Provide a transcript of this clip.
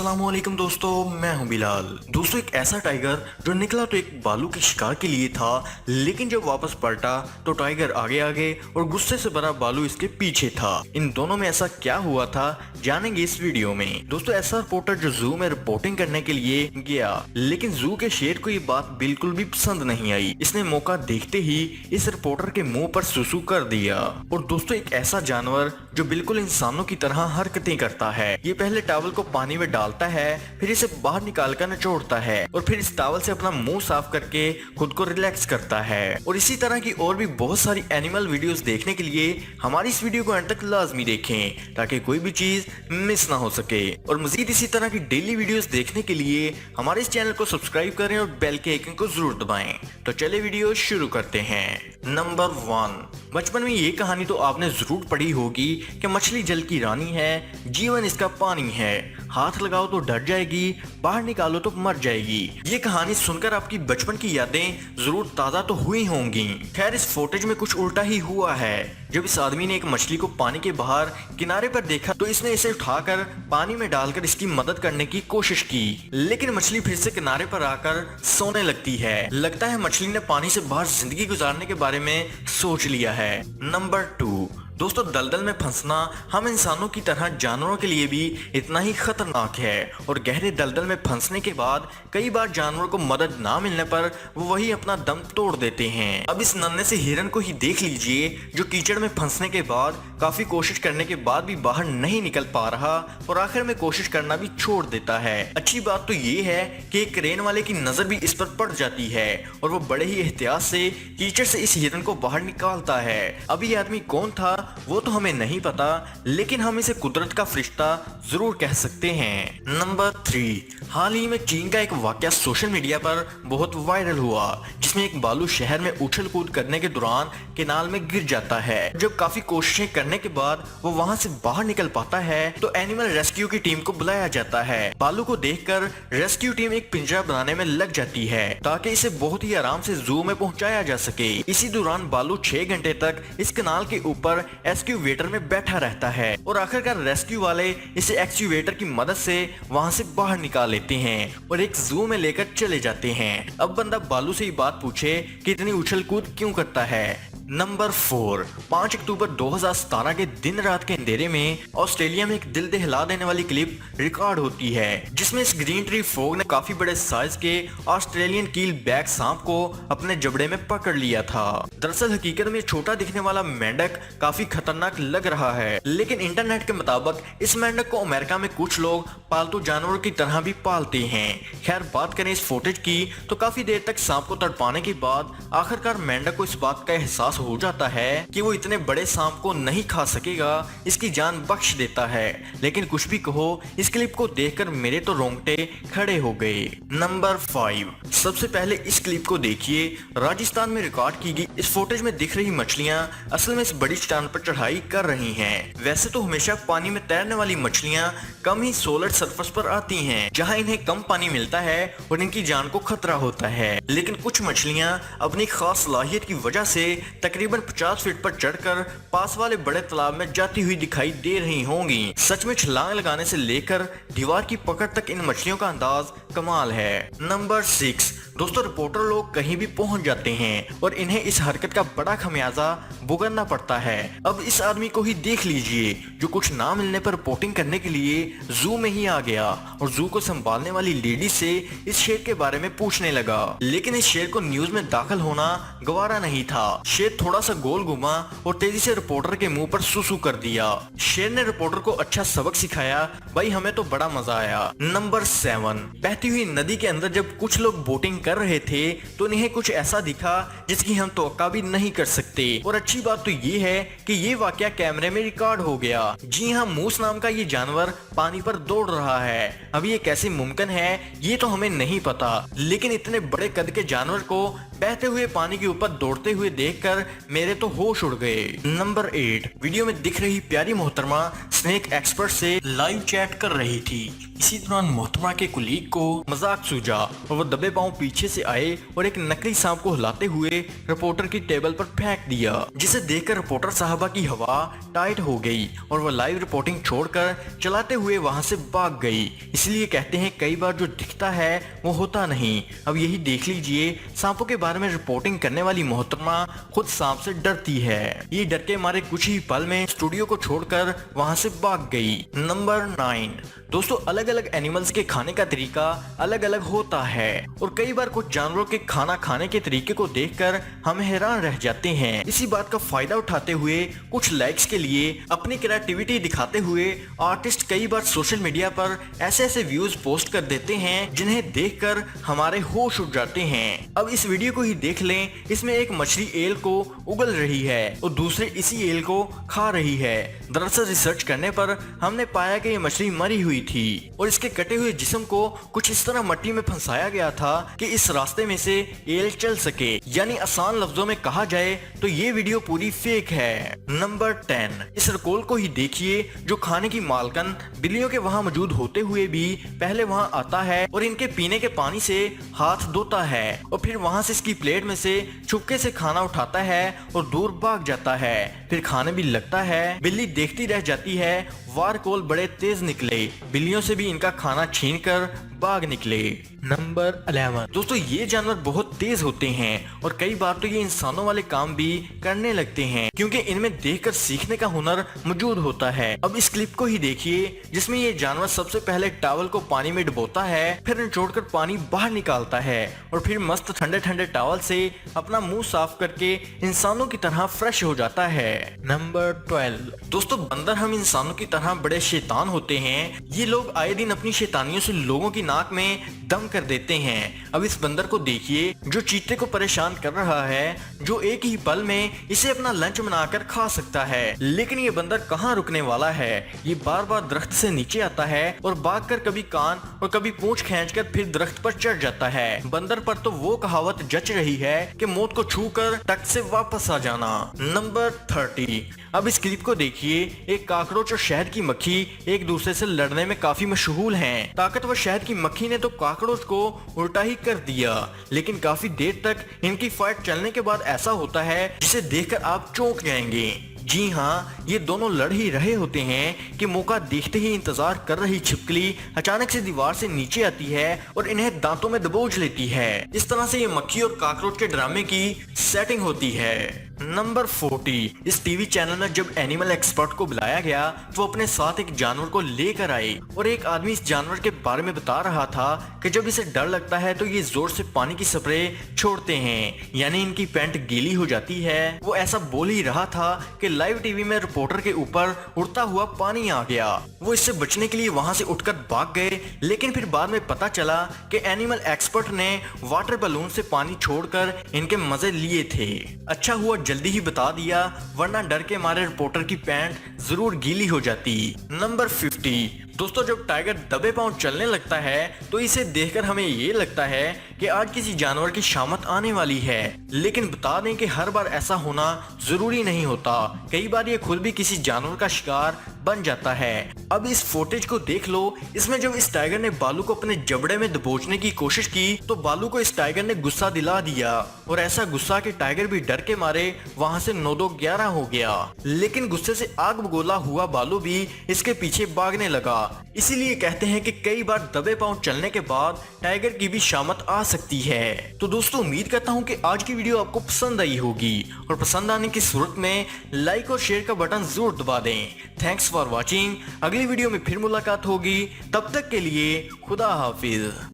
अस्सलामुअलैकुम दोस्तों, मैं हूं बिलाल। दोस्तों, एक ऐसा टाइगर जो निकला तो एक भालू के शिकार के लिए था, लेकिन जब वापस पलटा तो टाइगर आगे आगे और गुस्से से भरा भालू इसके पीछे था। इन दोनों में ऐसा क्या हुआ था जानेंगे इस वीडियो में। दोस्तों, ऐसा रिपोर्टर जो जू में रिपोर्टिंग करने के लिए गया, लेकिन जू के शेर को ये बात बिल्कुल भी पसंद नहीं आई। इसने मौका देखते ही इस रिपोर्टर के मुंह पर सुसु कर दिया। और दोस्तों, एक ऐसा जानवर जो बिल्कुल इंसानों की तरह हरकतें करता है। ये पहले टॉवल को पानी में डालता है, फिर इसे बाहर निकालकर निचोड़ता है और फिर इस टॉवल से अपना मुंह साफ करके खुद को रिलैक्स करता है। और इसी तरह की और भी बहुत सारी एनिमल वीडियोस देखने के लिए हमारी इस वीडियो को अंत तक लाजमी देखें, ताकि कोई भी चीज मिस ना हो सके। और मजीद इसी तरह की डेली वीडियोस देखने के लिए हमारे इस चैनल को सब्सक्राइब करें और बेल के आइकन को जरूर दबाएं। तो चले वीडियो शुरू करते हैं। नंबर 1। बचपन में ये कहानी तो आपने जरूर पढ़ी होगी कि मछली जल की रानी है, जीवन इसका पानी है, हाथ लगाओ तो डर जाएगी, बाहर निकालो तो मर जाएगी। ये कहानी सुनकर आपकी बचपन की यादें जरूर ताजा तो हुई होंगी। खैर, इस फुटेज में कुछ उल्टा ही हुआ है। जब इस आदमी ने एक मछली को पानी के बाहर किनारे पर देखा तो इसने इसे उठाकर पानी में डालकर इसकी मदद करने की कोशिश की, लेकिन मछली फिर से किनारे पर आकर सोने लगती है। लगता है मछली ने पानी से बाहर जिंदगी गुजारने के बारे में सोच लिया है। नंबर 2। दोस्तों, दलदल में फंसना हम इंसानों की तरह जानवरों के लिए भी इतना ही खतरनाक है। और गहरे दलदल में फंसने के बाद कई बार जानवरों को मदद ना मिलने पर वो वही अपना दम तोड़ देते हैं। अब इस नन्हे से हिरन को ही देख लीजिए, जो कीचड़ में फंसने के बाद काफी कोशिश करने के बाद भी बाहर नहीं निकल पा रहा और आखिर में कोशिश करना भी छोड़ देता है। अच्छी बात तो ये है कि एक क्रेन वाले की नजर भी इस पर पड़ जाती है और वो बड़े ही एहतियात से कीचड़ से इस हिरन को बाहर निकालता है। अब ये आदमी कौन था वो तो हमें नहीं पता, लेकिन हम इसे कुदरत का फरिश्ता जरूर कह सकते हैं। नंबर 3। हाल ही में चीन का एक वाकया सोशल मीडिया पर बहुत वायरल हुआ, जिसमें एक भालू शहर में उछल कूद करने के दौरान केनाल में गिर जाता है। जब काफी कोशिशें करने के बाद वो वहां से बाहर निकल पाता है तो एनिमल रेस्क्यू की टीम को बुलाया जाता है। भालू को देखकर रेस्क्यू टीम एक पिंजरा बनाने में लग जाती है, ताकि इसे बहुत ही आराम से जू में पहुंचाया जा सके। इसी दौरान भालू 6 घंटे तक इस केनाल के ऊपर एक्सक्यूवेटर में बैठा रहता है और आखिरकार रेस्क्यू वाले इसे एक्सक्यूवेटर की मदद से वहां से बाहर निकाल लेते हैं और एक जू में लेकर चले जाते हैं। अब बंदा भालू से ही बात पूछे कि इतनी उछल कूद क्यों करता है। नंबर 4। 5 अक्टूबर 2017 के दिन रात के अंधेरे में ऑस्ट्रेलिया में एक दिल दहला देने वाली क्लिप रिकॉर्ड होती है, जिसमें इस ग्रीन ट्री फ्रॉग ने काफी बड़े साइज के ऑस्ट्रेलियन कील बैक सांप को अपने जबड़े में पकड़ लिया था। दरअसल हकीकत में छोटा दिखने वाला मेंढक काफी खतरनाक लग रहा है, लेकिन इंटरनेट के मुताबिक इस मेंढक को अमेरिका में कुछ लोग पालतू जानवरों की तरह भी पालते हैं। खैर, बात करें इस फुटेज की तो काफी देर तक सांप को तड़पाने के बाद आखिरकार मेंढक को इस बात का एहसास हो जाता है कि वो इतने बड़े सांप को नहीं खा सकेगा, इसकी जान बख्श देता है। लेकिन कुछ भी कहो, इस क्लिप को देखकर मेरे तो रोंगटे खड़े हो गए। नंबर 5। सबसे पहले इस क्लिप को देखिए। राजस्थान में रिकॉर्ड की गई इस फुटेज में दिख रही मछलियां असल में इस बड़ी चट्टान पर चढ़ाई कर रही हैं। वैसे तो हमेशा पानी में तैरने वाली मछलियां कम ही सोलिड सरफेस पर आती हैं, जहां इन्हें कम पानी मिलता है और इनकी जान को खतरा होता है। लेकिन कुछ मछलियां अपनी खास सलाहियत की वजह से तकरीबन 50 फीट पर चढ़कर पास वाले बड़े तालाब में जाती हुई दिखाई दे रही होंगी। सच में छलांग लगाने से लेकर दीवार की पकड़ तक इन मछलियों का अंदाज कमाल है। नंबर 6। दोस्तों, रिपोर्टर लोग कहीं भी पहुंच जाते हैं और इन्हें इस हरकत का बड़ा खमियाजा भुगतना पड़ता है। अब इस आदमी को ही देख लीजिए, जो कुछ ना मिलने पर रिपोर्टिंग करने के लिए जू में ही आ गया और जू को संभालने वाली लेडी से इस शेर के बारे में पूछने लगा। लेकिन इस शेर को न्यूज में दाखिल होना गवारा नहीं था। शेर थोड़ा सा गोल घुमा और तेजी से रिपोर्टर के मुंह पर सुसु कर दिया। शेर ने रिपोर्टर को अच्छा सबक सिखाया। भाई, हमें तो बड़ा मजा आया। नंबर 7। बहती हुई नदी के अंदर जब कुछ लोग बोटिंग कर रहे थे तो इन्हें कुछ ऐसा दिखा जिसकी हम तवक्का भी नहीं कर सकते। और अच्छी बात तो ये है कि ये वाकया कैमरे में रिकॉर्ड हो गया। जी हाँ, मूस नाम का ये जानवर पानी पर दौड़ रहा है। अब ये कैसे मुमकिन है ये तो हमें नहीं पता, लेकिन इतने बड़े कद के जानवर को बहते हुए पानी के ऊपर दौड़ते हुए देखकर मेरे तो होश उड़ गए। नंबर 8। वीडियो में दिख रही प्यारी मोहतरमा स्नेक एक्सपर्ट से लाइव चैट कर रही थी। इसी दौरान मोहतरमा के कुलीग को मजाक सूझा और वो दबे पांव पीछे से आए और एक नकली सांप को हिलाते हुए रिपोर्टर की टेबल पर फेंक दिया, जिसे देखकर रिपोर्टर साहबा की हवा टाइट हो गई और वो लाइव रिपोर्टिंग छोड़कर चलाते हुए वहां से भाग गई। इसलिए कहते हैं कई बार जो दिखता है वो होता नहीं। अब यही देख लीजिए, सांपों के बारे में रिपोर्टिंग करने वाली मोहतरमा खुद सांप से डरती है। ये डर के मारे कुछ ही पल में स्टूडियो को छोड़कर वहां से भाग गई। नंबर 9 दोस्तों, अलग अलग एनिमल्स के खाने का तरीका अलग अलग होता है और कई बार कुछ जानवरों के खाना खाने के तरीके को देखकर हम हैरान रह जाते हैं। इसी बात का फायदा उठाते हुए कुछ लाइक्स के लिए अपनी क्रिएटिविटी दिखाते हुए आर्टिस्ट कई बार सोशल मीडिया पर ऐसे ऐसे व्यूज पोस्ट कर देते हैं जिन्हें देखकर हमारे होश उड़ जाते हैं। अब इस वीडियो को ही देख लें। इसमें एक मछली एल को उगल रही है और दूसरे इसी एल को खा रही है। दरअसल रिसर्च करने पर हमने पाया कि ये मछली मरी हुई थी और इसके कटे हुए जिस्म को कुछ इस तरह मट्टी में फंसाया गया था कि इस रास्ते में से एल चल सके। यानी आसान लफ्जों में कहा जाए तो ये वीडियो पूरी फेक है। नंबर 10 इस रकोल को ही देखिए जो खाने की मालकन बिल्लियों के वहां मौजूद होते हुए भी पहले वहां आता है और इनके पीने के पानी से हाथ धोता है और फिर वहां से इसकी प्लेट में से चुपके से खाना उठाता है और दूर भाग जाता है। फिर खाने भी लगता है। बिल्ली देखती रह जाती है। वारकोल बड़े तेज निकले, बिल्लियों से भी इनका खाना छीनकर भाग निकले। नंबर 11 दोस्तों, ये जानवर बहुत तेज होते हैं और कई बार तो ये इंसानों वाले काम भी करने लगते हैं क्योंकि इनमें देखकर सीखने का हुनर मौजूद होता है। अब इस क्लिप को ही देखिए जिसमें ये जानवर सबसे पहले टॉवल को पानी में डुबोता है, फिर निचोड़कर पानी बाहर निकालता है और फिर मस्त ठंडे ठंडे टॉवल से अपना मुंह साफ करके इंसानों की तरह फ्रेश हो जाता है। नंबर 12 दोस्तों, बंदर हम इंसानों की तरह बड़े शैतान होते हैं। ये लोग आए दिन अपनी शैतानियों से लोगों की नाक में दम कर देते हैं। अब इस बंदर को देखिए जो चीते को परेशान कर रहा है, जो एक ही पल में इसे अपना लंच बनाकर खा सकता है। लेकिन ये बंदर कहाँ रुकने वाला है। ये बार बार दरख्त से नीचे आता है और भागकर कभी कान और कभी पूंछ खींचकर फिर दरख्त पर चढ़ जाता है। बंदर पर तो वो कहावत जच रही है कि मौत को छूकर टक से वापस आ जाना। नंबर 30 अब इस क्लिप को देखिए। एक काकरोच और शहद की मक्खी एक दूसरे से लड़ने में काफी मशहूर हैं। ताकतवर शहद की मक्खी ने तो काकरोच को उल्टा ही कर दिया, लेकिन काफी देर तक इनकी फाइट चलने के बाद ऐसा होता है जिसे देखकर आप चौंक जाएंगे। जी हाँ, ये दोनों लड़ ही रहे होते हैं कि मौका देखते ही इंतजार कर रही छिपकली अचानक से दीवार से नीचे आती है और इन्हें दांतों में दबोच लेती है। इस तरह से ये मक्खी और काकरोच के ड्रामे की सेटिंग होती है। नंबर 40 इस टीवी चैनल में जब एनिमल एक्सपर्ट को बुलाया गया तो अपने साथ एक जानवर को लेकर आए और एक आदमी इस जानवर के बारे में बता रहा था कि जब इसे डर लगता है तो ये जोर से पानी की स्प्रे छोड़ते हैं, यानी इनकी पैंट गीली हो जाती है। वो ऐसा बोल ही रहा था कि लाइव टीवी में रिपोर्टर के ऊपर उड़ता हुआ पानी आ गया। वो इससे बचने के लिए वहां से उठकर भाग गए, लेकिन फिर बाद में पता चला कि एनिमल एक्सपर्ट ने वाटर बलून से पानी छोड़कर इनके मजे लिए थे। अच्छा हुआ जल्दी ही बता दिया, वरना डर के मारे रिपोर्टर की पैंट जरूर गीली हो जाती। नंबर 50 दोस्तों, जब टाइगर दबे पांव चलने लगता है तो इसे देखकर हमें ये लगता है कि आज किसी जानवर की शामत आने वाली है, लेकिन बता दें कि हर बार ऐसा होना जरूरी नहीं होता। कई बार ये खुद भी किसी जानवर का शिकार बन जाता है। अब इस फुटेज को देख लो। इसमें जब इस टाइगर ने बालू को अपने जबड़े में दबोचने की कोशिश की तो बालू को इस टाइगर ने गुस्सा दिला दिया और ऐसा गुस्सा कि टाइगर भी डर के मारे वहां से 9-2-11 हो गया। लेकिन गुस्से से आग बगोला हुआ बालू भी इसके पीछे भागने लगा। इसीलिए कहते हैं कि कई बार दबे पांव चलने के बाद टाइगर की भी शामत आ सकती है। तो दोस्तों, उम्मीद करता हूं कि आज की वीडियो आपको पसंद आई होगी और पसंद आने की सूरत में लाइक और शेयर का बटन जरूर दबा दें। Thanks for watching. अगली वीडियो में फिर मुलाकात होगी, तब तक के लिए खुदा हाफिज।